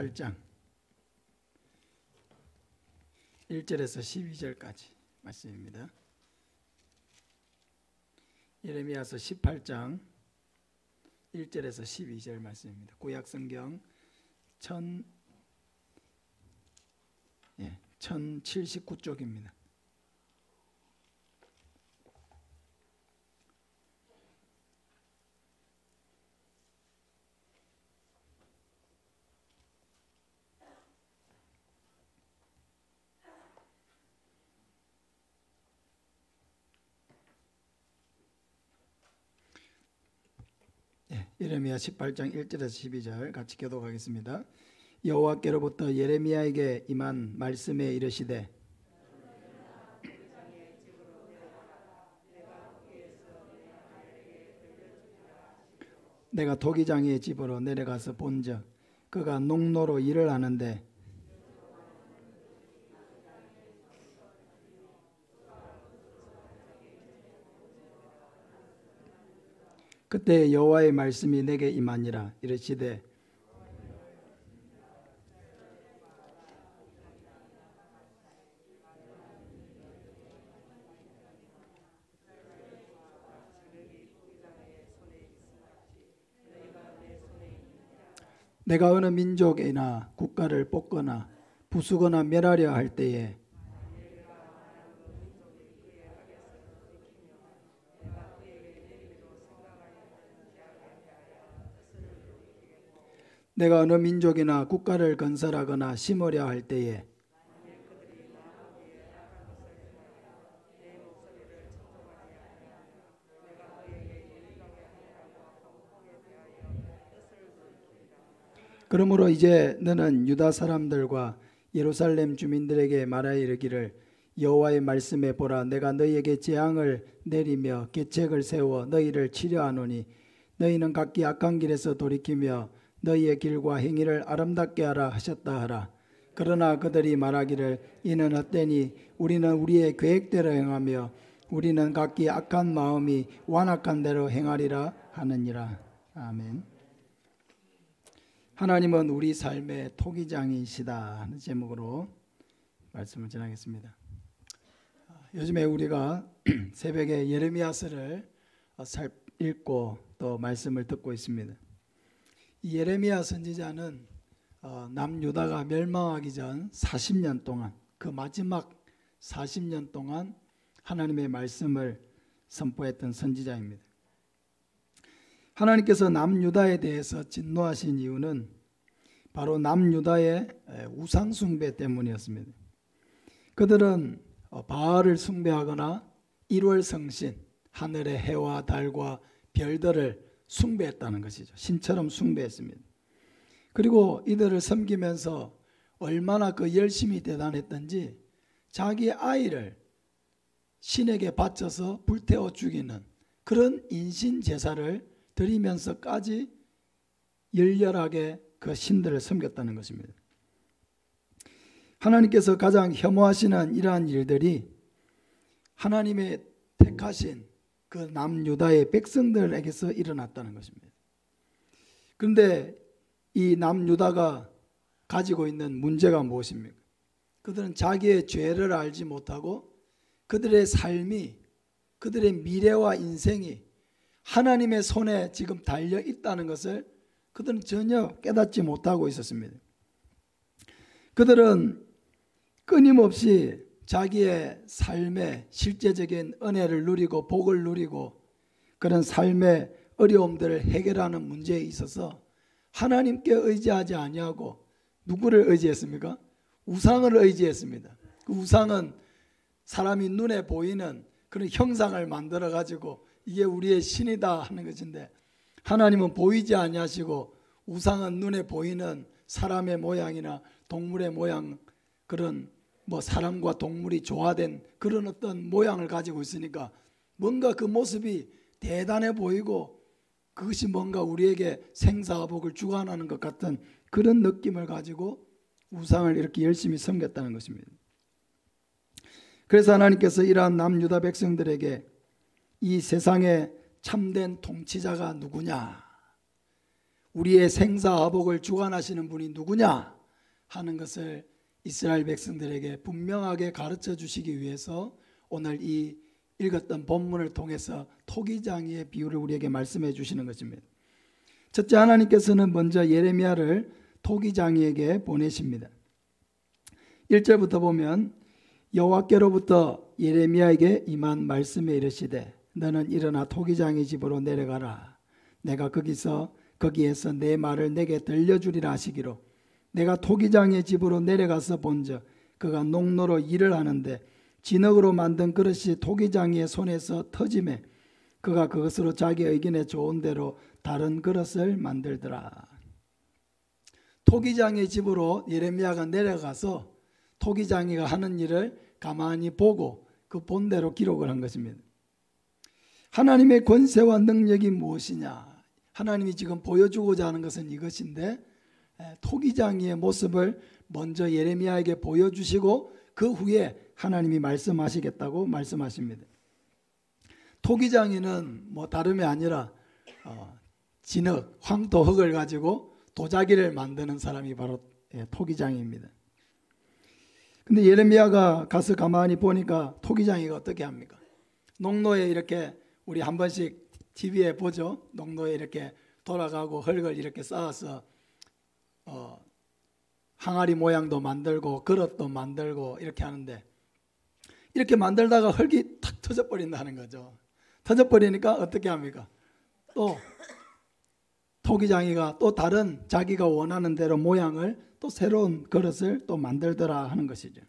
18장 1절에서 12절까지 말씀입니다. 예레미야서 18장 1절에서 12절 말씀입니다. 구약성경 1079쪽입니다. 예레미야 18장 1절에서 12절 같이 교독하겠습니다. 여호와께로부터 예레미야에게 임한 말씀에 이르시되 내가 토기장의 집으로 내려가서 본즉 그가 농노로 일을 하는데 그때 여호와의 말씀이 내게 임하니라. 이르시되 내가 어느 민족이나 국가를 뽑거나 부수거나 멸하려 할 때에 내가 어느 민족이나 국가를 건설하거나 심으려 할 때에 그러므로 이제 너는 유다 사람들과 예루살렘 주민들에게 말하여 이르기를 여호와의 말씀에 보라 내가 너희에게 재앙을 내리며 계책을 세워 너희를 치려하노니 너희는 각기 악한 길에서 돌이키며 너희의 길과 행위를 아름답게 하라 하셨다 하라. 그러나 그들이 말하기를 이는 헛되니 우리는 우리의 계획대로 행하며 우리는 각기 악한 마음이 완악한 대로 행하리라 하느니라. 아멘. 하나님은 우리 삶의 토기장이시다 하는 제목으로 말씀을 전하겠습니다. 요즘에 우리가 새벽에 예레미야서를 읽고 또 말씀을 듣고 있습니다. 이 예레미야 선지자는 남유다가 멸망하기 전 40년 동안 그 마지막 40년 동안 하나님의 말씀을 선포했던 선지자입니다. 하나님께서 남유다에 대해서 진노하신 이유는 바로 남유다의 우상 숭배 때문이었습니다. 그들은 바알을 숭배하거나 1월 성신, 하늘의 해와 달과 별들을 숭배했다는 것이죠. 신처럼 숭배했습니다. 그리고 이들을 섬기면서 얼마나 그 열심이 대단했던지 자기 아이를 신에게 바쳐서 불태워 죽이는 그런 인신 제사를 드리면서까지 열렬하게 그 신들을 섬겼다는 것입니다. 하나님께서 가장 혐오하시는 이러한 일들이 하나님의 택하신 그 남유다의 백성들에게서 일어났다는 것입니다. 그런데 이 남유다가 가지고 있는 문제가 무엇입니까? 그들은 자기의 죄를 알지 못하고 그들의 삶이 그들의 미래와 인생이 하나님의 손에 지금 달려 있다는 것을 그들은 전혀 깨닫지 못하고 있었습니다. 그들은 끊임없이 자기의 삶의 실제적인 은혜를 누리고 복을 누리고 그런 삶의 어려움들을 해결하는 문제에 있어서 하나님께 의지하지 아니하고 누구를 의지했습니까? 우상을 의지했습니다. 그 우상은 사람이 눈에 보이는 그런 형상을 만들어 가지고 이게 우리의 신이다 하는 것인데 하나님은 보이지 아니하시고 우상은 눈에 보이는 사람의 모양이나 동물의 모양 그런 사람과 동물이 조화된 그런 어떤 모양을 가지고 있으니까 뭔가 그 모습이 대단해 보이고 그것이 뭔가 우리에게 생사복을 주관하는 것 같은 그런 느낌을 가지고 우상을 이렇게 열심히 섬겼다는 것입니다. 그래서 하나님께서 이러한 남유다 백성들에게 이 세상의 참된 통치자가 누구냐, 우리의 생사화복을 주관하시는 분이 누구냐 하는 것을 이스라엘 백성들에게 분명하게 가르쳐 주시기 위해서 오늘 이 읽었던 본문을 통해서 토기장이의 비유를 우리에게 말씀해 주시는 것입니다. 첫째, 하나님께서는 먼저 예레미야를 토기장이에게 보내십니다. 1절부터 보면 여호와께로부터 예레미야에게 임한 말씀에 이르시되 너는 일어나 토기장의 집으로 내려가라. 내가 거기에서 내 말을 내게 들려주리라 하시기로 내가 토기장의 집으로 내려가서 본즉 그가 농로로 일을 하는데 진흙으로 만든 그릇이 토기장이의 손에서 터지매 그가 그것으로 자기 의견에 좋은 대로 다른 그릇을 만들더라. 토기장의 집으로 예레미야가 내려가서 토기장이가 하는 일을 가만히 보고 그 본대로 기록을 한 것입니다. 하나님의 권세와 능력이 무엇이냐? 하나님이 지금 보여주고자 하는 것은 이것인데 토기장이의 모습을 먼저 예레미야에게 보여주시고 그 후에 하나님이 말씀하시겠다고 말씀하십니다. 토기장이는 뭐 다름이 아니라 진흙, 황토, 흙을 가지고 도자기를 만드는 사람이 바로 토기장입니다. 근데 예레미야가 가서 가만히 보니까 토기장이가 어떻게 합니까? 농로에 이렇게 우리 한 번씩 TV에 보죠. 농로에 이렇게 돌아가고 흙을 이렇게 쌓아서 항아리 모양도 만들고 그릇도 만들고 이렇게 하는데 이렇게 만들다가 흙이 탁 터져버린다는 거죠. 터져버리니까 어떻게 합니까? 또 토기장이가 또 다른 자기가 원하는 대로 모양을 또 새로운 그릇을 또 만들더라 하는 것이죠.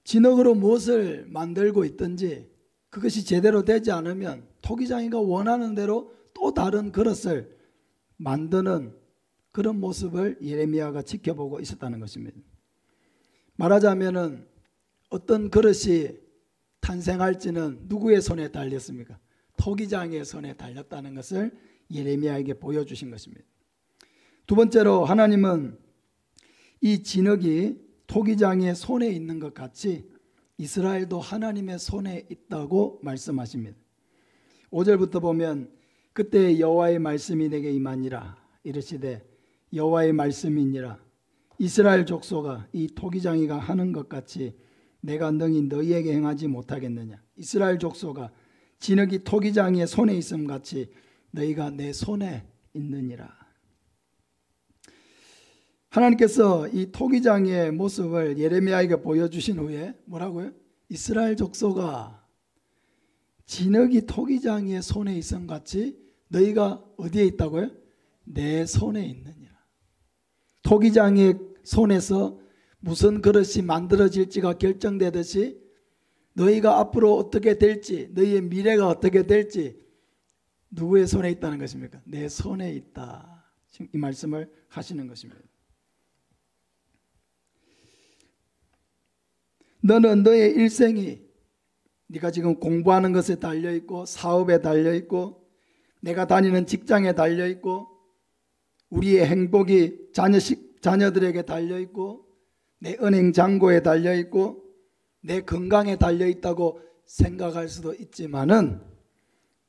진흙으로 무엇을 만들고 있든지 그것이 제대로 되지 않으면 토기장이가 원하는 대로 또 다른 그릇을 만드는 그런 모습을 예레미야가 지켜보고 있었다는 것입니다. 말하자면은 어떤 그릇이 탄생할지는 누구의 손에 달렸습니까? 토기장의 손에 달렸다는 것을 예레미야에게 보여주신 것입니다. 두 번째로 하나님은 이 진흙이 토기장의 손에 있는 것 같이 이스라엘도 하나님의 손에 있다고 말씀하십니다. 5절부터 보면 그때 여호와의 말씀이 내게 임하니라 이르시되 여호와의 말씀이니라 이스라엘 족속아 이 토기장이가 하는 것 같이 내가 능히 너희에게 행하지 못하겠느냐. 이스라엘 족속아 진흙이 토기장이의 손에 있음 같이 너희가 내 손에 있느니라. 하나님께서 이 토기장의 모습을 예레미야에게 보여주신 후에 뭐라고요? 이스라엘 족속아 진흙이 토기장이의 손에 있음 같이 너희가 어디에 있다고요? 내 손에 있느니라. 토기장의 손에서 무슨 그릇이 만들어질지가 결정되듯이 너희가 앞으로 어떻게 될지 너희의 미래가 어떻게 될지 누구의 손에 있다는 것입니까? 내 손에 있다. 지금 이 말씀을 하시는 것입니다. 너는 너의 일생이 네가 지금 공부하는 것에 달려있고 사업에 달려있고 내가 다니는 직장에 달려있고 우리의 행복이 자녀들에게 달려있고 내 은행 잔고에 달려있고 내 건강에 달려있다고 생각할 수도 있지만은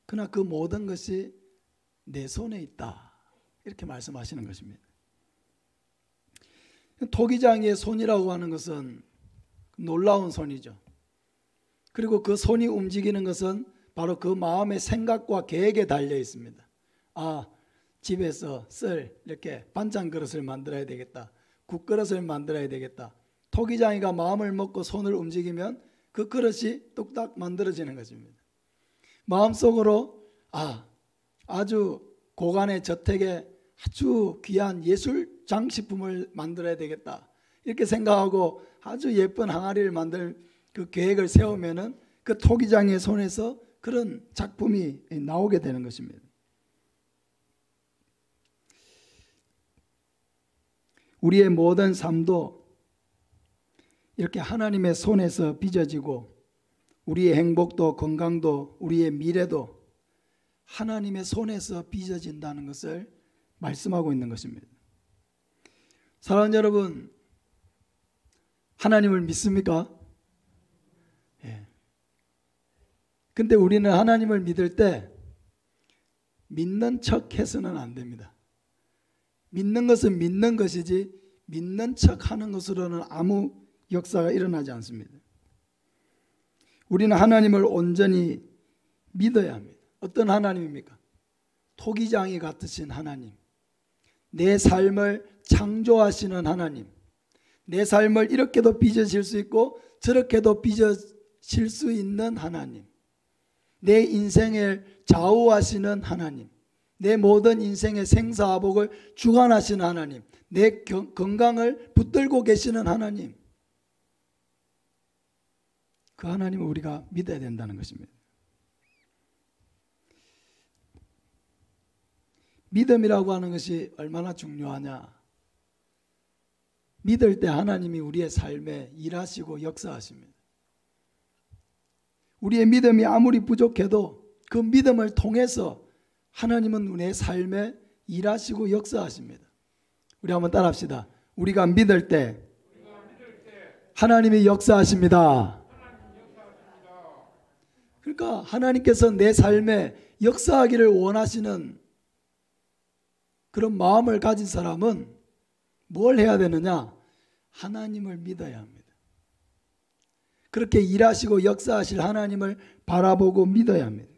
그러나 그 모든 것이 내 손에 있다 이렇게 말씀하시는 것입니다. 토기장이의 손이라고 하는 것은 놀라운 손이죠. 그리고 그 손이 움직이는 것은 바로 그 마음의 생각과 계획에 달려 있습니다. 집에서 쓸 이렇게 반찬 그릇을 만들어야 되겠다. 국그릇을 만들어야 되겠다. 토기장이가 마음을 먹고 손을 움직이면 그 그릇이 뚝딱 만들어지는 것입니다. 마음속으로 아주 고간의 저택에 아주 귀한 예술 장식품을 만들어야 되겠다. 이렇게 생각하고 아주 예쁜 항아리를 만들 그 계획을 세우면은 그 토기장의 손에서 그런 작품이 나오게 되는 것입니다. 우리의 모든 삶도 이렇게 하나님의 손에서 빚어지고 우리의 행복도 건강도 우리의 미래도 하나님의 손에서 빚어진다는 것을 말씀하고 있는 것입니다. 사랑하는 여러분, 하나님을 믿습니까? 예. 근데 우리는 하나님을 믿을 때 믿는 척 해서는 안 됩니다. 믿는 것은 믿는 것이지 믿는 척 하는 것으로는 아무 역사가 일어나지 않습니다. 우리는 하나님을 온전히 믿어야 합니다. 어떤 하나님입니까? 토기장이 같으신 하나님, 내 삶을 창조하시는 하나님, 내 삶을 이렇게도 빚으실 수 있고 저렇게도 빚으실 수 있는 하나님, 내 인생을 좌우하시는 하나님, 내 모든 인생의 생사화복을 주관하시는 하나님, 내 건강을 붙들고 계시는 하나님, 그 하나님을 우리가 믿어야 된다는 것입니다. 믿음이라고 하는 것이 얼마나 중요하냐. 믿을 때 하나님이 우리의 삶에 일하시고 역사하십니다. 우리의 믿음이 아무리 부족해도 그 믿음을 통해서 하나님은 우리의 삶에 일하시고 역사하십니다. 우리 한번 따라합시다. 우리가 믿을 때 하나님이 역사하십니다. 그러니까 하나님께서 내 삶에 역사하기를 원하시는 그런 마음을 가진 사람은 뭘 해야 되느냐? 하나님을 믿어야 합니다. 그렇게 일하시고 역사하실 하나님을 바라보고 믿어야 합니다.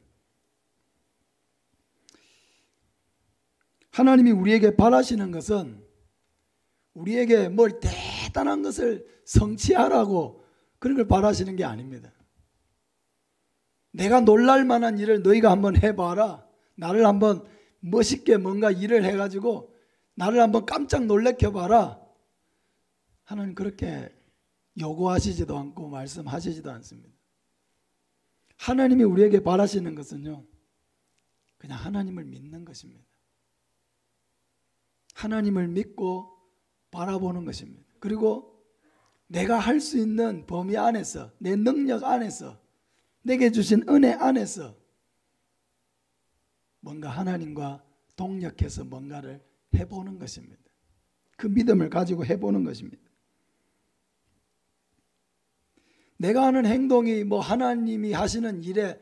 하나님이 우리에게 바라시는 것은 우리에게 뭘 대단한 것을 성취하라고 그런 걸 바라시는 게 아닙니다. 내가 놀랄 만한 일을 너희가 한번 해봐라. 나를 한번 멋있게 뭔가 일을 해가지고 나를 한번 깜짝 놀래켜봐라. 하나님 그렇게 요구하시지도 않고 말씀하시지도 않습니다. 하나님이 우리에게 바라시는 것은요, 그냥 하나님을 믿는 것입니다. 하나님을 믿고 바라보는 것입니다. 그리고 내가 할 수 있는 범위 안에서, 내 능력 안에서, 내게 주신 은혜 안에서 뭔가 하나님과 동력해서 뭔가를 해보는 것입니다. 그 믿음을 가지고 해보는 것입니다. 내가 하는 행동이 뭐 하나님이 하시는 일에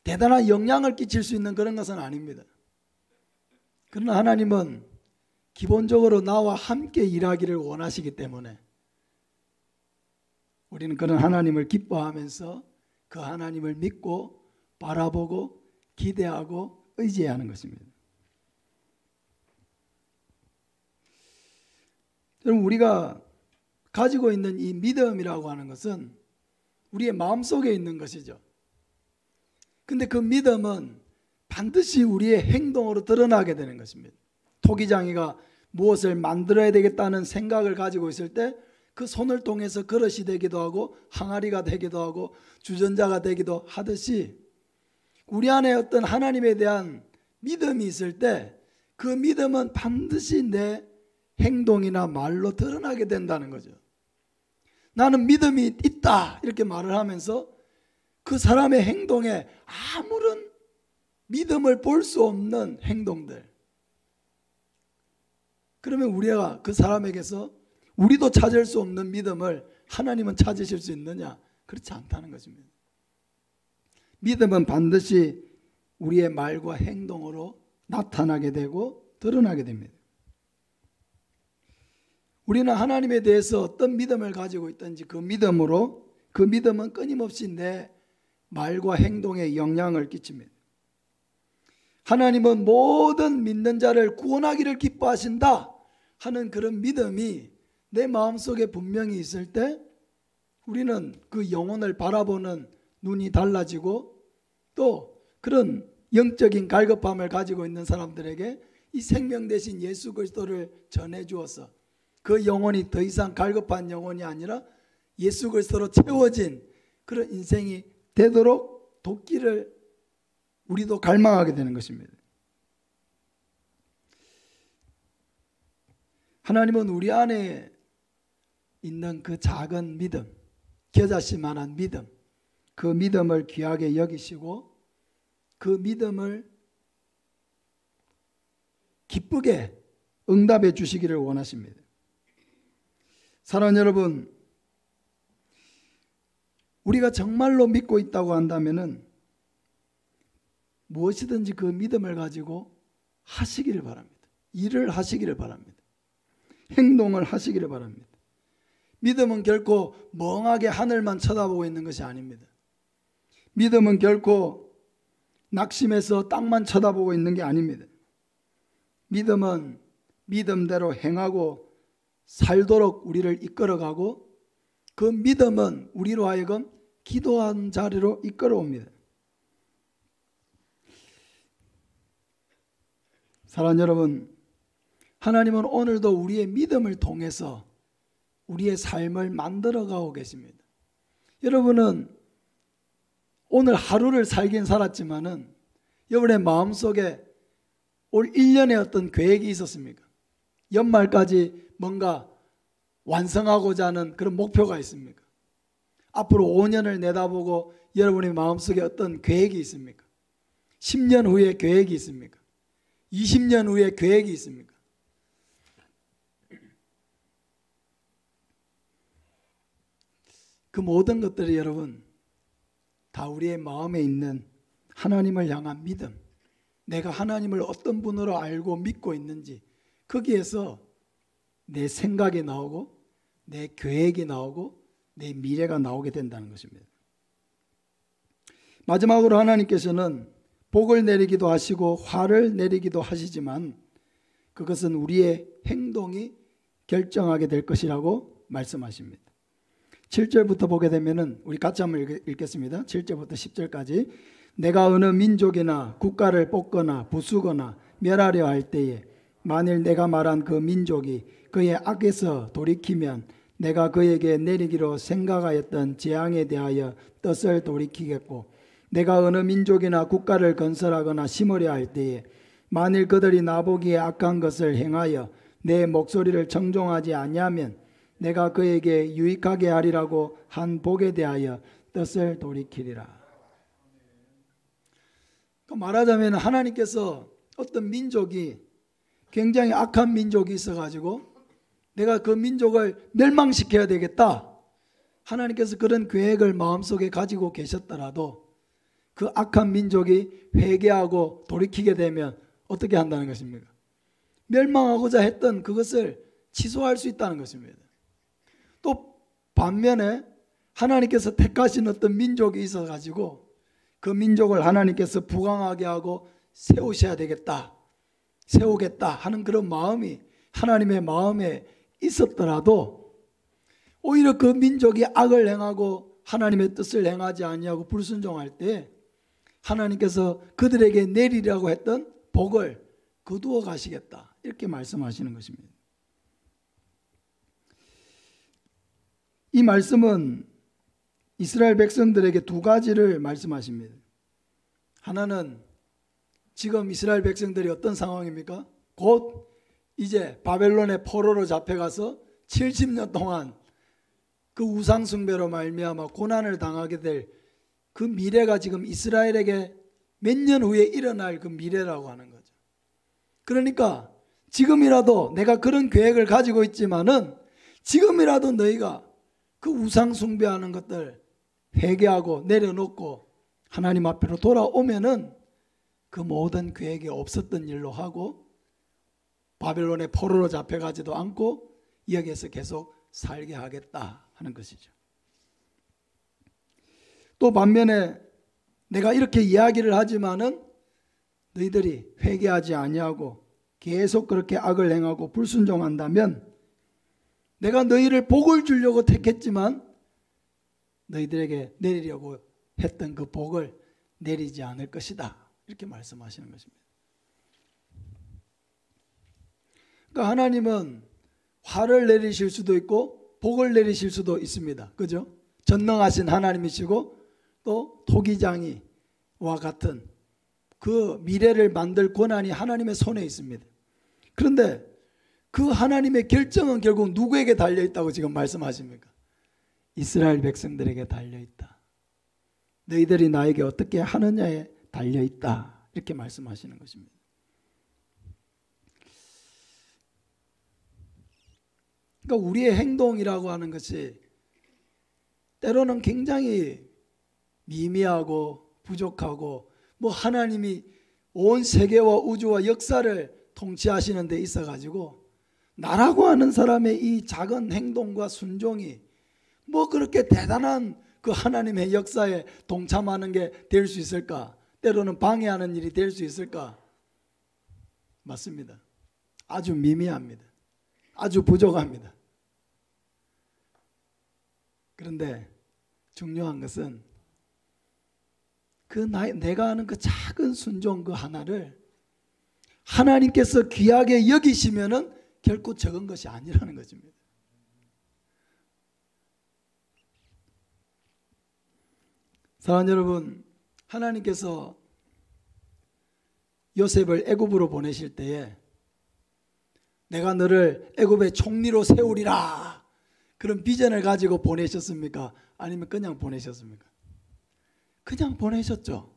대단한 영향을 끼칠 수 있는 그런 것은 아닙니다. 그러나 하나님은 기본적으로 나와 함께 일하기를 원하시기 때문에 우리는 그런 하나님을 기뻐하면서 그 하나님을 믿고 바라보고 기대하고 의지해야 하는 것입니다. 여러분, 우리가 가지고 있는 이 믿음이라고 하는 것은 우리의 마음속에 있는 것이죠. 근데 그 믿음은 반드시 우리의 행동으로 드러나게 되는 것입니다. 토기장이가 무엇을 만들어야 되겠다는 생각을 가지고 있을 때 그 손을 통해서 그릇이 되기도 하고 항아리가 되기도 하고 주전자가 되기도 하듯이 우리 안에 어떤 하나님에 대한 믿음이 있을 때 그 믿음은 반드시 내 행동이나 말로 드러나게 된다는 거죠. 나는 믿음이 있다 이렇게 말을 하면서 그 사람의 행동에 아무런 믿음을 볼 수 없는 행동들, 그러면 우리가 그 사람에게서 우리도 찾을 수 없는 믿음을 하나님은 찾으실 수 있느냐? 그렇지 않다는 것입니다. 믿음은 반드시 우리의 말과 행동으로 나타나게 되고 드러나게 됩니다. 우리는 하나님에 대해서 어떤 믿음을 가지고 있든지 그 믿음은 끊임없이 내 말과 행동에 영향을 끼칩니다. 하나님은 모든 믿는 자를 구원하기를 기뻐하신다 하는 그런 믿음이 내 마음속에 분명히 있을 때 우리는 그 영혼을 바라보는 눈이 달라지고 또 그런 영적인 갈급함을 가지고 있는 사람들에게 이 생명 대신 예수 그리스도를 전해 주어서 그 영혼이 더 이상 갈급한 영혼이 아니라 예수 그리스도로 채워진 그런 인생이 되도록 돕기를 우리도 갈망하게 되는 것입니다. 하나님은 우리 안에 있는 그 작은 믿음, 겨자씨만한 믿음, 그 믿음을 귀하게 여기시고 그 믿음을 기쁘게 응답해 주시기를 원하십니다. 사랑하는 여러분, 우리가 정말로 믿고 있다고 한다면은 무엇이든지 그 믿음을 가지고 하시기를 바랍니다. 일을 하시기를 바랍니다. 행동을 하시기를 바랍니다. 믿음은 결코 멍하게 하늘만 쳐다보고 있는 것이 아닙니다. 믿음은 결코 낙심해서 땅만 쳐다보고 있는 게 아닙니다. 믿음은 믿음대로 행하고 살도록 우리를 이끌어가고 그 믿음은 우리로 하여금 기도한 자리로 이끌어옵니다. 사랑하는 여러분, 하나님은 오늘도 우리의 믿음을 통해서 우리의 삶을 만들어가고 계십니다. 여러분은 오늘 하루를 살긴 살았지만은 여러분의 마음속에 올 1년에 어떤 계획이 있었습니까? 연말까지 뭔가 완성하고자 하는 그런 목표가 있습니까? 앞으로 5년을 내다보고 여러분의 마음속에 어떤 계획이 있습니까? 10년 후에 계획이 있습니까? 20년 후에 계획이 있습니까? 그 모든 것들이 여러분 다 우리의 마음에 있는 하나님을 향한 믿음, 내가 하나님을 어떤 분으로 알고 믿고 있는지 거기에서 내 생각이 나오고 내 계획이 나오고 내 미래가 나오게 된다는 것입니다. 마지막으로 하나님께서는 복을 내리기도 하시고 화를 내리기도 하시지만 그것은 우리의 행동이 결정하게 될 것이라고 말씀하십니다. 7절부터 보게 되면은 우리 같이 한번 읽겠습니다. 7절부터 10절까지 내가 어느 민족이나 국가를 뽑거나 부수거나 멸하려 할 때에 만일 내가 말한 그 민족이 그의 악에서 돌이키면 내가 그에게 내리기로 생각하였던 재앙에 대하여 뜻을 돌이키겠고 내가 어느 민족이나 국가를 건설하거나 심으려 할 때에 만일 그들이 나보기에 악한 것을 행하여 내 목소리를 청종하지 아니하면 내가 그에게 유익하게 하리라고 한 복에 대하여 뜻을 돌이키리라. 말하자면 하나님께서 어떤 민족이 굉장히 악한 민족이 있어가지고 내가 그 민족을 멸망시켜야 되겠다. 하나님께서 그런 계획을 마음속에 가지고 계셨더라도 그 악한 민족이 회개하고 돌이키게 되면 어떻게 한다는 것입니까? 멸망하고자 했던 그것을 취소할 수 있다는 것입니다. 또 반면에 하나님께서 택하신 어떤 민족이 있어가지고 그 민족을 하나님께서 부강하게 하고 세우셔야 되겠다, 세우겠다 하는 그런 마음이 하나님의 마음에 있었더라도 오히려 그 민족이 악을 행하고 하나님의 뜻을 행하지 아니하고 불순종할 때 하나님께서 그들에게 내리라고 했던 복을 거두어 가시겠다 이렇게 말씀하시는 것입니다. 이 말씀은 이스라엘 백성들에게 두 가지를 말씀하십니다. 하나는 지금 이스라엘 백성들이 어떤 상황입니까? 곧 이제 바벨론의 포로로 잡혀가서 70년 동안 그 우상 숭배로 말미암아 고난을 당하게 될 그 미래가 지금 이스라엘에게 몇 년 후에 일어날 그 미래라고 하는 거죠. 그러니까 지금이라도 내가 그런 계획을 가지고 있지만은 지금이라도 너희가 그 우상 숭배하는 것들 회개하고 내려놓고 하나님 앞으로 돌아오면은 그 모든 계획이 없었던 일로 하고 바벨론의 포로로 잡혀가지도 않고 여기에서 계속 살게 하겠다 하는 것이죠. 또 반면에 내가 이렇게 이야기를 하지만은 너희들이 회개하지 아니하고 계속 그렇게 악을 행하고 불순종한다면 내가 너희를 복을 주려고 택했지만 너희들에게 내리려고 했던 그 복을 내리지 않을 것이다 이렇게 말씀하시는 것입니다. 그러니까 하나님은 화를 내리실 수도 있고 복을 내리실 수도 있습니다. 그죠? 전능하신 하나님이시고 또 토기장이와 같은 그 미래를 만들 권한이 하나님의 손에 있습니다. 그런데 그 하나님의 결정은 결국 누구에게 달려있다고 지금 말씀하십니까? 이스라엘 백성들에게 달려있다. 너희들이 나에게 어떻게 하느냐에 달려있다 이렇게 말씀하시는 것입니다. 그러니까 우리의 행동이라고 하는 것이 때로는 굉장히 미미하고 부족하고 뭐 하나님이 온 세계와 우주와 역사를 통치하시는 데 있어 가지고 나라고 하는 사람의 이 작은 행동과 순종이 뭐 그렇게 대단한 그 하나님의 역사에 동참하는 게 될 수 있을까? 때로는 방해하는 일이 될 수 있을까? 맞습니다. 아주 미미합니다. 아주 부족합니다. 그런데 중요한 것은 내가 하는 그 작은 순종 그 하나를 하나님께서 귀하게 여기시면은 결코 적은 것이 아니라는 것입니다. 사랑하는 여러분, 하나님께서 요셉을 애굽으로 보내실 때에 내가 너를 애굽의 총리로 세우리라 그런 비전을 가지고 보내셨습니까? 아니면 그냥 보내셨습니까? 그냥 보내셨죠.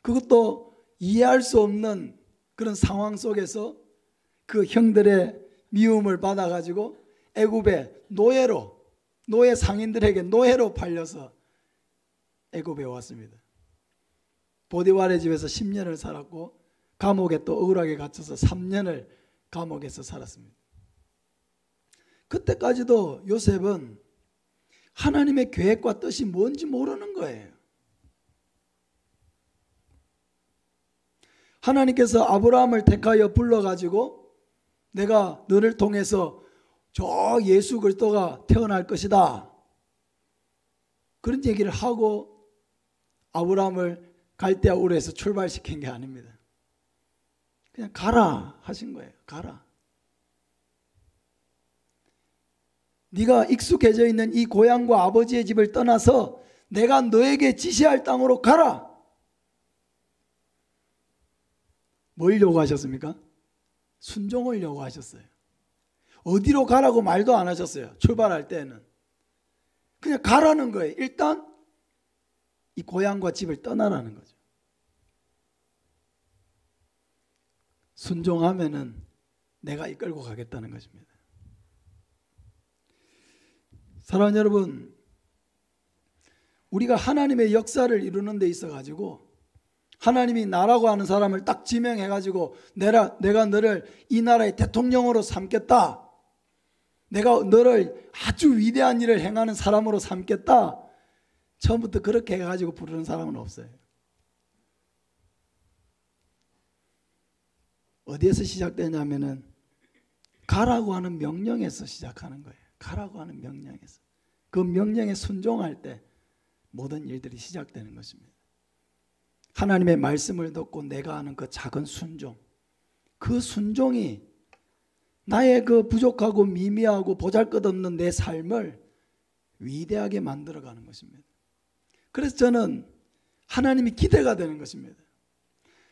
그것도 이해할 수 없는 그런 상황 속에서 그 형들의 미움을 받아가지고 애굽의 노예 상인들에게 노예로 팔려서 애굽에 왔습니다. 보디발의 집에서 10년을 살았고 감옥에 또 억울하게 갇혀서 3년을 감옥에서 살았습니다. 그때까지도 요셉은 하나님의 계획과 뜻이 뭔지 모르는 거예요. 하나님께서 아브라함을 택하여 불러가지고 내가 너를 통해서 저 예수 그리스도가 태어날 것이다. 그런 얘기를 하고 아브라함을 갈대아 우르에서 출발시킨 게 아닙니다. 그냥 가라 하신 거예요. 가라. 네가 익숙해져 있는 이 고향과 아버지의 집을 떠나서 내가 너에게 지시할 땅으로 가라. 뭘 요구하셨습니까? 순종을 요구하셨어요. 어디로 가라고 말도 안 하셨어요. 출발할 때는. 그냥 가라는 거예요. 일단 이 고향과 집을 떠나라는 거죠. 순종하면은 내가 이끌고 가겠다는 것입니다. 사랑하는 여러분, 우리가 하나님의 역사를 이루는 데 있어 가지고 하나님이 나라고 하는 사람을 딱 지명해 가지고 내가 너를 이 나라의 대통령으로 삼겠다. 내가 너를 아주 위대한 일을 행하는 사람으로 삼겠다. 처음부터 그렇게 해가지고 부르는 사람은 없어요. 어디에서 시작되냐면은 가라고 하는 명령에서 시작하는 거예요. 가라고 하는 명령에서. 그 명령에 순종할 때 모든 일들이 시작되는 것입니다. 하나님의 말씀을 듣고 내가 하는 그 작은 순종, 그 순종이 나의 그 부족하고 미미하고 보잘것없는 내 삶을 위대하게 만들어가는 것입니다. 그래서 저는 하나님이 기대가 되는 것입니다.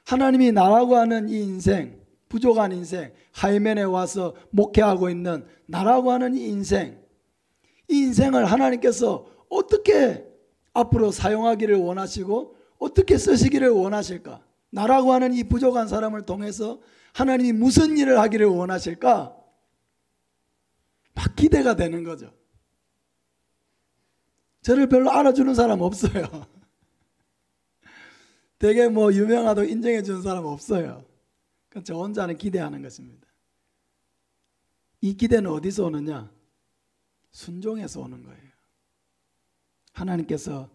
하나님이 나라고 하는 이 인생, 부족한 인생, 하이멘에 와서 목회하고 있는 나라고 하는 이 인생을 하나님께서 어떻게 앞으로 사용하기를 원하시고 어떻게 쓰시기를 원하실까? 나라고 하는 이 부족한 사람을 통해서 하나님이 무슨 일을 하기를 원하실까? 막 기대가 되는 거죠. 저를 별로 알아주는 사람 없어요. 되게 뭐 유명하다고 인정해 주는 사람 없어요. 그러니까 저 혼자는 기대하는 것입니다. 이 기대는 어디서 오느냐? 순종에서 오는 거예요. 하나님께서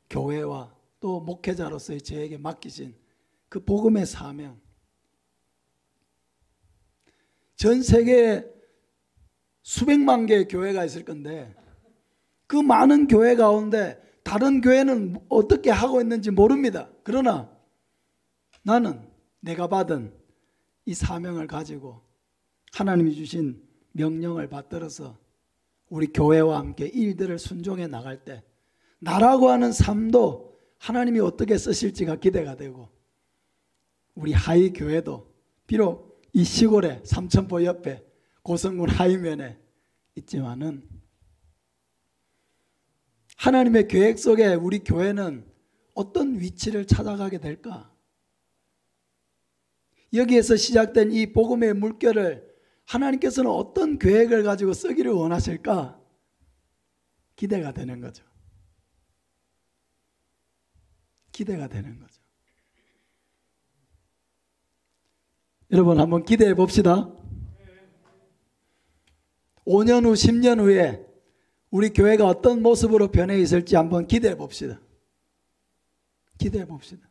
교회와 또 목회자로서의 저에게 맡기신 그 복음의 사명, 전 세계에 수백만 개의 교회가 있을 건데 그 많은 교회 가운데 다른 교회는 어떻게 하고 있는지 모릅니다. 그러나 나는 내가 받은 이 사명을 가지고 하나님이 주신 명령을 받들어서 우리 교회와 함께 일들을 순종해 나갈 때 나라고 하는 삶도 하나님이 어떻게 쓰실지가 기대가 되고 우리 하이 교회도 비록 이 시골에 삼천포 옆에 고성군 하이면에 있지만은 하나님의 계획 속에 우리 교회는 어떤 위치를 찾아가게 될까? 여기에서 시작된 이 복음의 물결을 하나님께서는 어떤 계획을 가지고 쓰기를 원하실까? 기대가 되는 거죠. 기대가 되는 거죠. 여러분 한번 기대해 봅시다. 5년 후, 10년 후에 우리 교회가 어떤 모습으로 변해 있을지 한번 기대해 봅시다. 기대해 봅시다.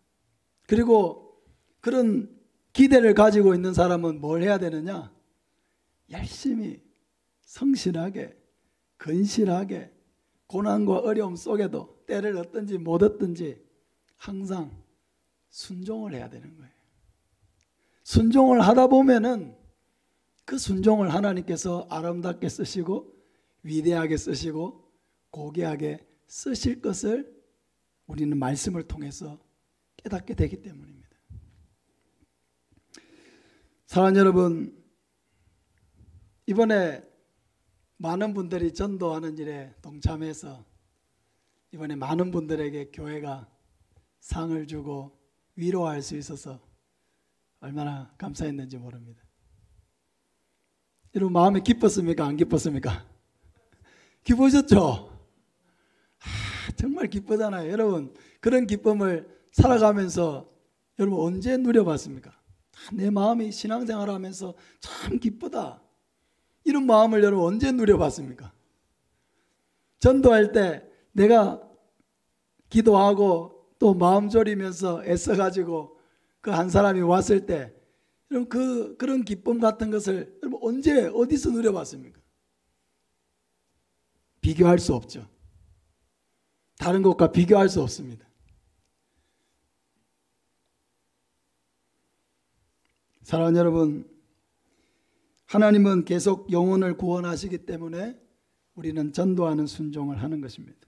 그리고 그런 기대를 가지고 있는 사람은 뭘 해야 되느냐? 열심히, 성실하게, 근실하게, 고난과 어려움 속에도 때를 얻든지 못 얻든지 항상 순종을 해야 되는 거예요. 순종을 하다 보면은 그 순종을 하나님께서 아름답게 쓰시고 위대하게 쓰시고 고귀하게 쓰실 것을 우리는 말씀을 통해서 깨닫게 되기 때문입니다. 사랑하는 여러분, 이번에 많은 분들이 전도하는 일에 동참해서 이번에 많은 분들에게 교회가 상을 주고 위로할 수 있어서 얼마나 감사했는지 모릅니다. 여러분 마음이 기뻤습니까? 안 기뻤습니까? 기쁘셨죠? 정말 기쁘잖아요. 여러분 그런 기쁨을 살아가면서 여러분 언제 누려봤습니까? 내 마음이 신앙생활 하면서 참 기쁘다. 이런 마음을 여러분 언제 누려봤습니까? 전도할 때 내가 기도하고 또 마음 졸이면서 애써가지고 그 한 사람이 왔을 때 여러분 그런 기쁨 같은 것을 여러분 언제 어디서 누려봤습니까? 비교할 수 없죠. 다른 것과 비교할 수 없습니다. 사랑하는 여러분, 하나님은 계속 영혼을 구원하시기 때문에 우리는 전도하는 순종을 하는 것입니다.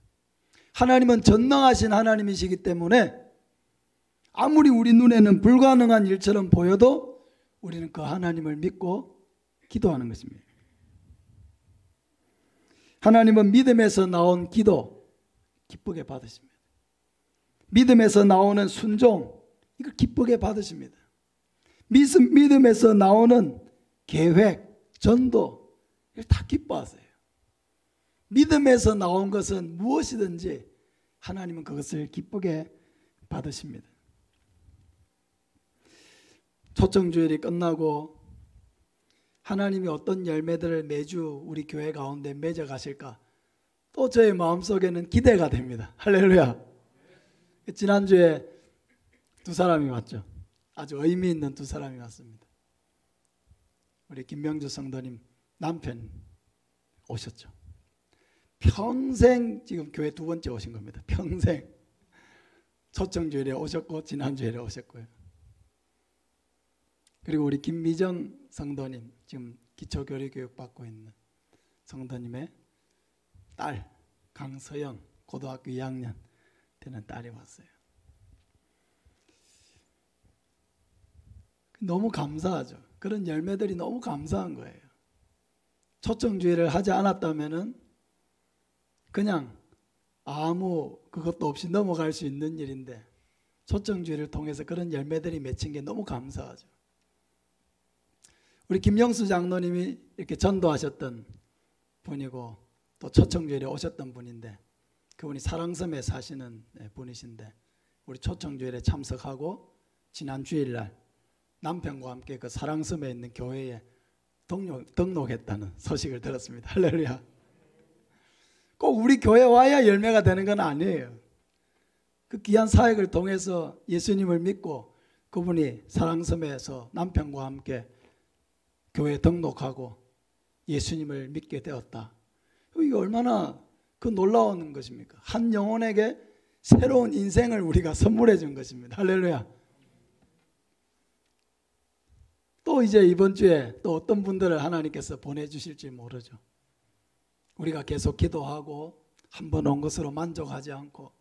하나님은 전능하신 하나님이시기 때문에 아무리 우리 눈에는 불가능한 일처럼 보여도 우리는 그 하나님을 믿고 기도하는 것입니다. 하나님은 믿음에서 나온 기도 기쁘게 받으십니다. 믿음에서 나오는 순종 이걸 기쁘게 받으십니다. 믿음에서 나오는 계획, 전도 이걸 다 기뻐하세요. 믿음에서 나온 것은 무엇이든지 하나님은 그것을 기쁘게 받으십니다. 초청주일이 끝나고 하나님이 어떤 열매들을 매주 우리 교회 가운데 맺어 가실까? 또 저의 마음속에는 기대가 됩니다. 할렐루야. 지난주에 두 사람이 왔죠. 아주 의미 있는 두 사람이 왔습니다. 우리 김명주 성도님 남편 오셨죠. 평생 지금 교회 두 번째 오신 겁니다. 평생 초청주일에 오셨고 지난주일에 오셨고요. 그리고 우리 김미정 성도님 지금 기초교리 교육 받고 있는 성도님의 딸 강서영 고등학교 2학년 되는 딸이 왔어요. 너무 감사하죠. 그런 열매들이 너무 감사한 거예요. 초청주의를 하지 않았다면은 그냥 아무 그것도 없이 넘어갈 수 있는 일인데 초청주의를 통해서 그런 열매들이 맺힌 게 너무 감사하죠. 우리 김영수 장로님이 이렇게 전도하셨던 분이고 또 초청주일에 오셨던 분인데 그분이 사랑섬에 사시는 분이신데 우리 초청주일에 참석하고 지난 주일날 남편과 함께 그 사랑섬에 있는 교회에 등록했다는 소식을 들었습니다. 할렐루야. 꼭 우리 교회 와야 열매가 되는 건 아니에요. 그 귀한 사역을 통해서 예수님을 믿고 그분이 사랑섬에서 남편과 함께 교회에 등록하고 예수님을 믿게 되었다. 이게 얼마나 그 놀라운 것입니까? 한 영혼에게 새로운 인생을 우리가 선물해 준 것입니다. 할렐루야. 또 이제 이번 주에 또 어떤 분들을 하나님께서 보내주실지 모르죠. 우리가 계속 기도하고 한 번 온 것으로 만족하지 않고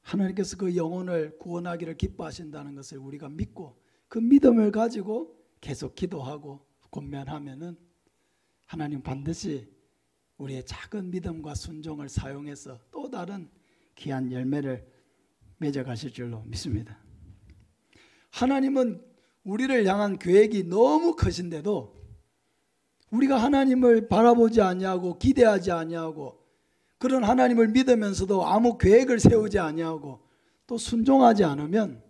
하나님께서 그 영혼을 구원하기를 기뻐하신다는 것을 우리가 믿고 그 믿음을 가지고 계속 기도하고 권면하면은 하나님 반드시 우리의 작은 믿음과 순종을 사용해서 또 다른 귀한 열매를 맺어가실 줄로 믿습니다. 하나님은 우리를 향한 계획이 너무 크신데도 우리가 하나님을 바라보지 아니하고 기대하지 아니하고 그런 하나님을 믿으면서도 아무 계획을 세우지 아니하고 또 순종하지 않으면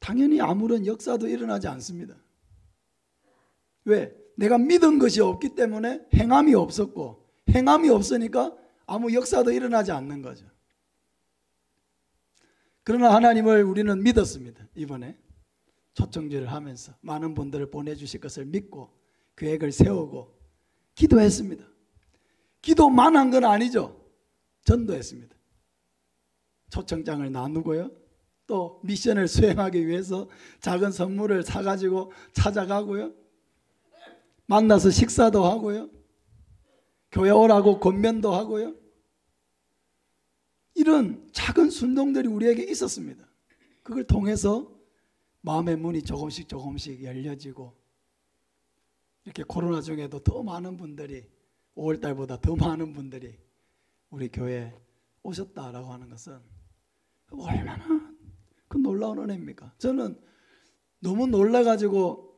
당연히 아무런 역사도 일어나지 않습니다. 왜? 내가 믿은 것이 없기 때문에 행함이 없었고, 행함이 없으니까 아무 역사도 일어나지 않는 거죠. 그러나 하나님을 우리는 믿었습니다. 이번에 초청제를 하면서 많은 분들을 보내주실 것을 믿고 계획을 세우고 기도했습니다. 기도만 한 건 아니죠. 전도했습니다. 초청장을 나누고요. 또 미션을 수행하기 위해서 작은 선물을 사가지고 찾아가고요. 만나서 식사도 하고요. 교회 오라고 권면도 하고요. 이런 작은 순종들이 우리에게 있었습니다. 그걸 통해서 마음의 문이 조금씩 열려지고 이렇게 코로나 중에도 더 많은 분들이 5월달보다 더 많은 분들이 우리 교회에 오셨다라고 하는 것은 얼마나 그 놀라운 은혜입니까? 저는 너무 놀라가지고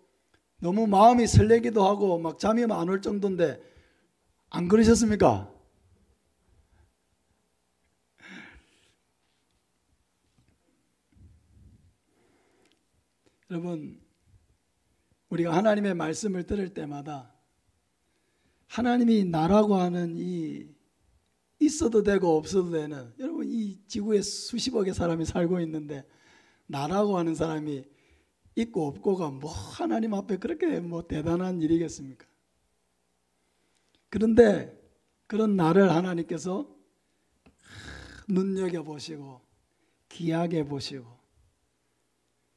너무 마음이 설레기도 하고 막 잠이 안 올 정도인데 안 그러셨습니까? 여러분, 우리가 하나님의 말씀을 들을 때마다 하나님이 나라고 하는 이 있어도 되고 없어도 되는, 여러분 이 지구에 수십억의 사람이 살고 있는데 나라고 하는 사람이 있고 없고가 뭐 하나님 앞에 그렇게 뭐 대단한 일이겠습니까? 그런데 그런 나를 하나님께서 눈여겨보시고 귀하게 보시고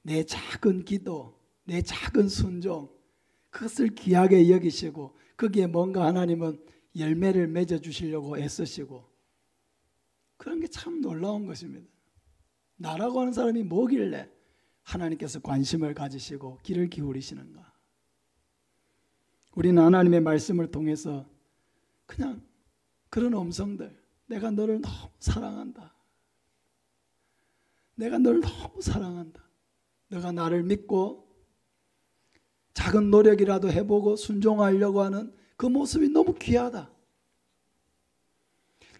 내 작은 기도, 내 작은 순종, 그것을 귀하게 여기시고 거기에 뭔가 하나님은 열매를 맺어주시려고 애쓰시고, 그런 게 참 놀라운 것입니다. 나라고 하는 사람이 뭐길래 하나님께서 관심을 가지시고 귀를 기울이시는가? 우리는 하나님의 말씀을 통해서 그냥 그런 음성들, 내가 너를 너무 사랑한다, 내가 너를 너무 사랑한다, 너가 나를 믿고 작은 노력이라도 해보고 순종하려고 하는 그 모습이 너무 귀하다.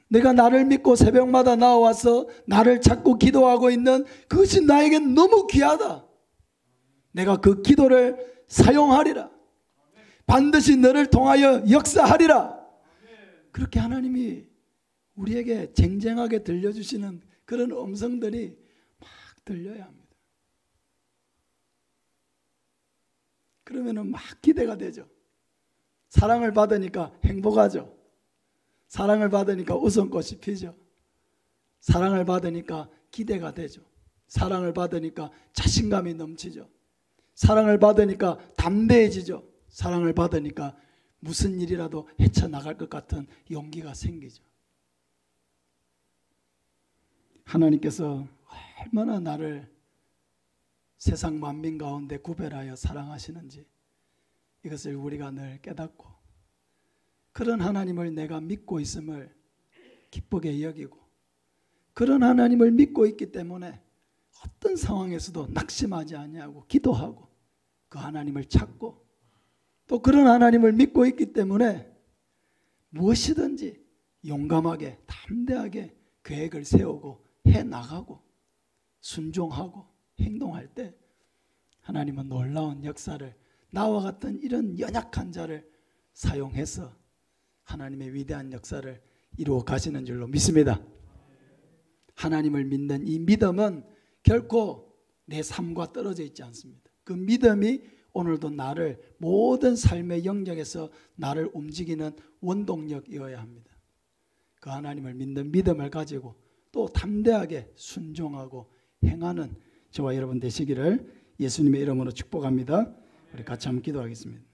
내가 나를 믿고 새벽마다 나와서 나를 찾고 기도하고 있는 그것이 나에겐 너무 귀하다. 내가 그 기도를 사용하리라. 반드시 너를 통하여 역사하리라. 그렇게 하나님이 우리에게 쟁쟁하게 들려주시는 그런 음성들이 막 들려야 합니다. 그러면은 막 기대가 되죠. 사랑을 받으니까 행복하죠. 사랑을 받으니까 웃음꽃이 피죠. 사랑을 받으니까 기대가 되죠. 사랑을 받으니까 자신감이 넘치죠. 사랑을 받으니까 담대해지죠. 사랑을 받으니까 무슨 일이라도 헤쳐나갈 것 같은 용기가 생기죠. 하나님께서 얼마나 나를 세상 만민 가운데 구별하여 사랑하시는지 이것을 우리가 늘 깨닫고, 그런 하나님을 내가 믿고 있음을 기쁘게 여기고, 그런 하나님을 믿고 있기 때문에 어떤 상황에서도 낙심하지 아니하고 기도하고 그 하나님을 찾고, 또 그런 하나님을 믿고 있기 때문에 무엇이든지 용감하게 담대하게 계획을 세우고 해나가고 순종하고 행동할 때 하나님은 놀라운 역사를, 나와 같은 이런 연약한 자를 사용해서 하나님의 위대한 역사를 이루어 가시는 줄로 믿습니다. 하나님을 믿는 이 믿음은 결코 내 삶과 떨어져 있지 않습니다. 그 믿음이 오늘도 나를 모든 삶의 영역에서 나를 움직이는 원동력이어야 합니다. 그 하나님을 믿는 믿음을 가지고 또 담대하게 순종하고 행하는 저와 여러분 되시기를 예수님의 이름으로 축복합니다. 우리 같이 한번 기도하겠습니다.